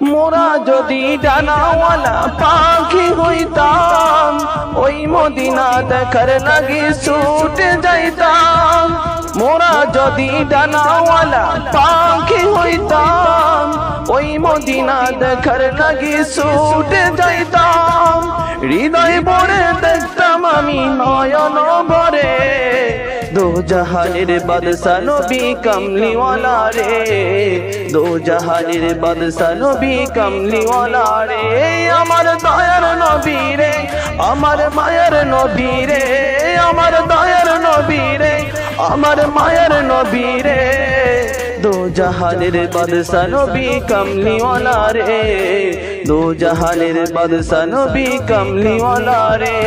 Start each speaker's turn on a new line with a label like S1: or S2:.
S1: মোরা যদি ডানাওয়ালা পাখি হইতাম, ওই মদিনা দেখার লাগি ছুটে যাইতাম। মোরা যদি ডানাওয়ালা পাখি হইতাম, ওই মদিনা দেখার লাগি ছুটে যাইতাম। হৃদয় ভরে দেখতাম আমি নয়ন ভরে, দো জাহানের বাদশা নবী কামলিওয়ালা রে, দো জাহানের বাদশা নবী কামলিওয়ালা রে। আমার দয়ার নবী রে, আমার মায়ের নবী রে, আমার দয়ার নবী রে, আমার মায়ের নবী রে, দো জাহানের বাদশা নবী কামলিওয়ালা রে, দো জাহানের বাদশা নবী কামলিওয়ালা রে।